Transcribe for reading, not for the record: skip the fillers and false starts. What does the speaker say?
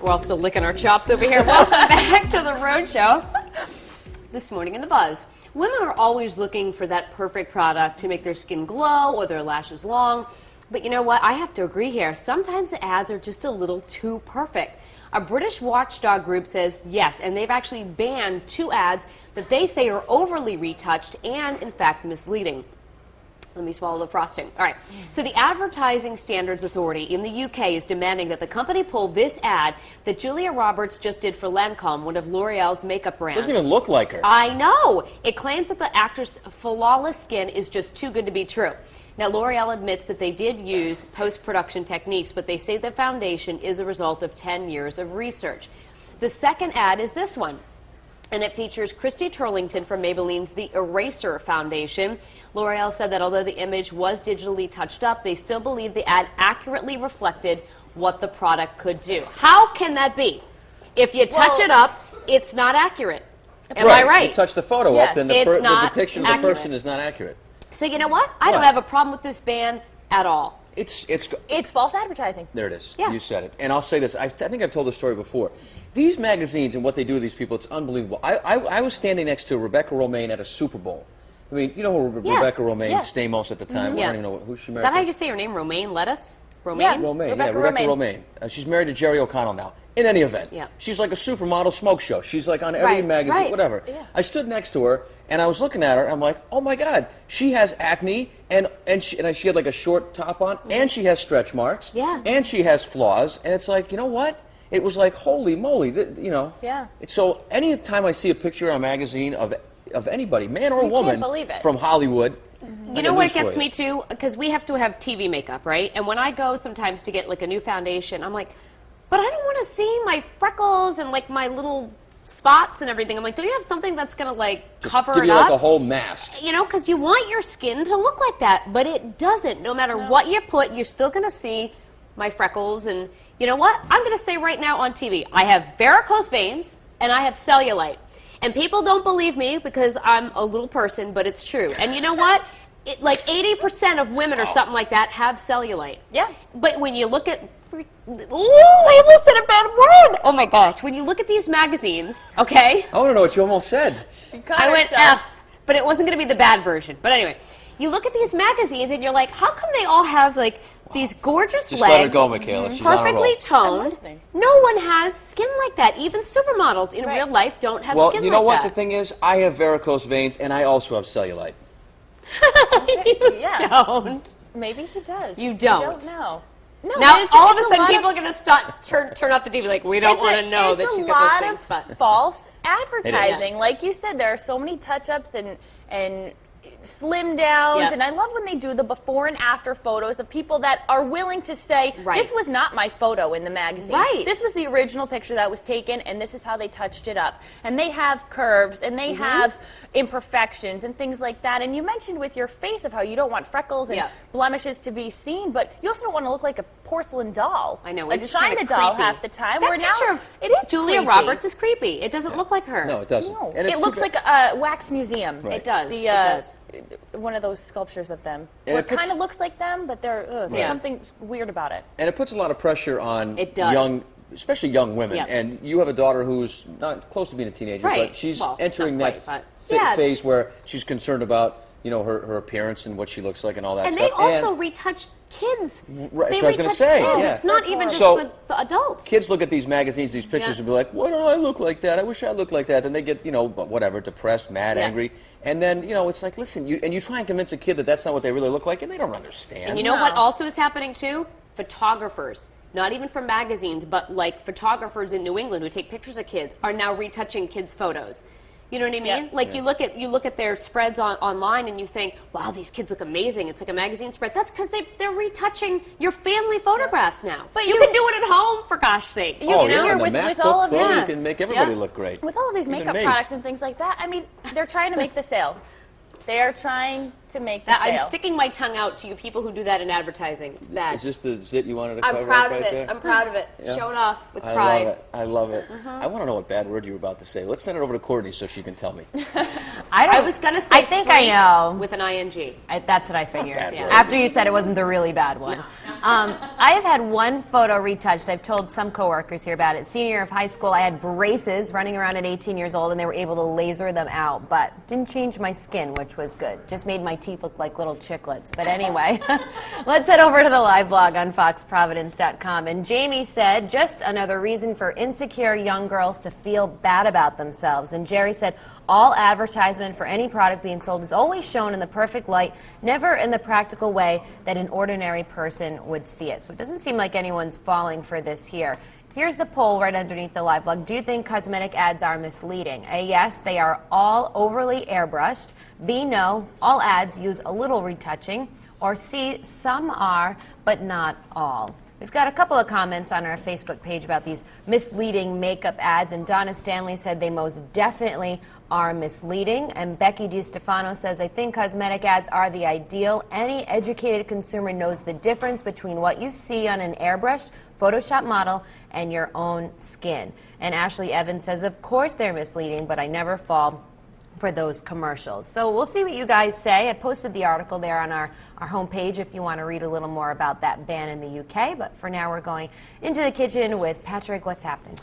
We're all still licking our chops over here. Welcome back to the Rhode Show. This morning in the Buzz. Women are always looking for that perfect product to make their skin glow or their lashes long. But you know what? I have to agree here. Sometimes the ads are just a little too perfect. A British watchdog group says yes, and they've actually banned 2 ads that they say are overly retouched and, in fact, misleading. Let me swallow the frosting. All right. So the Advertising Standards Authority in the UK is demanding that the company pull this ad that Julia Roberts just did for Lancome, one of L'Oreal's makeup brands. Doesn't even look like her. I know. It claims that the actress' flawless skin is just too good to be true. Now, L'Oreal admits that they did use post-production techniques, but they say the foundation is a result of 10 years of research. The second ad is this one, and it features Christy Turlington from Maybelline's The Eraser Foundation. L'Oreal said that although the image was digitally touched up, they still believe the ad accurately reflected what the product could do. How can that be? If you touch it up, it's not accurate. Am I right? If you touch the photo up, then the depiction of the person is not accurate. So you know what? I don't have a problem with this ban at all. It's false advertising. There it is. Yeah. You said it. And I'll say this. I think I've told this story before. These magazines and what they do to these people, it's unbelievable. I was standing next to Rebecca Romaine at a Super Bowl. I mean, you know who Rebecca Romaine, Stamos at the time. I don't even know who she married. Is that how you say her name? Romaine Lettuce? Romaine? Yeah, Rebecca Romaine. She's married to Jerry O'Connell now. In any event, she's like a supermodel smoke show. She's like on every magazine, whatever. Yeah. I stood next to her, and I was looking at her, and I'm like, oh my God, she has acne, and she had like a short top on, and she has stretch marks, and she has flaws, and it's like, you know what? It was like, holy moly, you know. Yeah. So any time I see a picture in a magazine of anybody, man or woman, from Hollywood. You know what it gets me to? Because we have to have TV makeup, right? And when I go sometimes to get like a new foundation, I'm like, but I don't want to see my freckles and like my little spots and everything. I'm like, do you have something that's going to like cover it up? Give you like a whole mask. You know, because you want your skin to look like that, but it doesn't. No matter what you put, you're still going to see my freckles. And you know what? I'm going to say right now on TV, I have varicose veins and I have cellulite. And people don't believe me because I'm a little person, but it's true. And you know what? Like 80% of women or something like that have cellulite. Yeah. But when you look at... Ooh, I almost said a bad word. Oh my gosh. When you look at these magazines, okay? I want to know what you almost said. I went F, but it wasn't going to be the bad version. But anyway, you look at these magazines and you're like, how come they all have like these gorgeous Just legs, let her go, Michaela. She's perfectly toned? No one has skin like that. Even supermodels in real life don't have skin like that. Well, you know what the thing is? I have varicose veins and I also have cellulite. You don't. Maybe he does. You don't. I don't know. No, now all of a sudden people are going to start turn off the TV like, we don't want to know that she's got those things. But false advertising. Like you said, there are so many touch-ups and slim downs, and I love when they do the before and after photos of people that are willing to say, this was not my photo in the magazine. This was the original picture that was taken, and this is how they touched it up. And they have curves, and they have imperfections and things like that. And you mentioned with your face of how you don't want freckles and blemishes to be seen, but you also don't want to look like a porcelain doll. I know. A China doll half the time. That picture of Julia Roberts is creepy. It doesn't look like her. No, it doesn't. No. It looks like a wax museum. It does. It does. One of those sculptures of them. Where it kind of looks like them, but there's something weird about it. And it puts a lot of pressure on young, especially young women. And you have a daughter who's not close to being a teenager, but she's entering that phase where she's concerned about, you know, her appearance and what she looks like and all that stuff. And they also retouch kids. Right, they so I was going to say, It's not even just the adults. Kids look at these magazines, these pictures, and be like, why don't I look like that? I wish I looked like that. Then they get, you know, whatever, depressed, mad, angry. And then, you know, it's like, listen, you try and convince a kid that that's not what they really look like, and they don't understand. And you know what also is happening, too? Photographers, not even from magazines, but like photographers in New England who take pictures of kids are now retouching kids' photos. You know what I mean? Like you look at their spreads online and you think, wow, these kids look amazing. It's like a magazine spread. That's because they're retouching your family photographs now. But you can do it at home, for gosh sake. With all of these, you can make everybody look great. With all of these makeup products and things like that, I mean, they're trying to make the sale. They are trying to make the sale. I'm sticking my tongue out to you people who do that in advertising. It's bad. Is this the zit you wanted to cover? I'm proud of it. I'm proud of it. Show it off with pride. I love it. I want to know what bad word you were about to say. Let's send it over to Courtney so she can tell me. I was going to say I think I know. With an ing. That's what I figured. After you said it wasn't the really bad one. No. I have had one photo retouched. I've told some coworkers here about it. Senior year of high school, I had braces running around at 18 years old, and they were able to laser them out, but didn't change my skin, which was good. Just made my teeth look like little chiclets. But anyway, let's head over to the live blog on foxprovidence.com. And Jamie said, just another reason for insecure young girls to feel bad about themselves. And Jerry said, all advertisement for any product being sold is always shown in the perfect light, never in the practical way that an ordinary person would see it. So it doesn't seem like anyone's falling for this here. Here's the poll right underneath the live blog. Do you think cosmetic ads are misleading? A, yes, they are all overly airbrushed. B, no, all ads use a little retouching. Or C, some are, but not all. We've got a couple of comments on our Facebook page about these misleading makeup ads, and Donna Stanley said they most definitely are misleading. And Becky DiStefano says, I think cosmetic ads are the ideal. Any educated consumer knows the difference between what you see on an airbrushed Photoshop model and your own skin. And Ashley Evans says, of course they're misleading, but I never fall for those commercials. So we'll see what you guys say. I posted the article there on our homepage if you want to read a little more about that ban in the UK. But for now, we're going into the kitchen with Patrick. What's happening?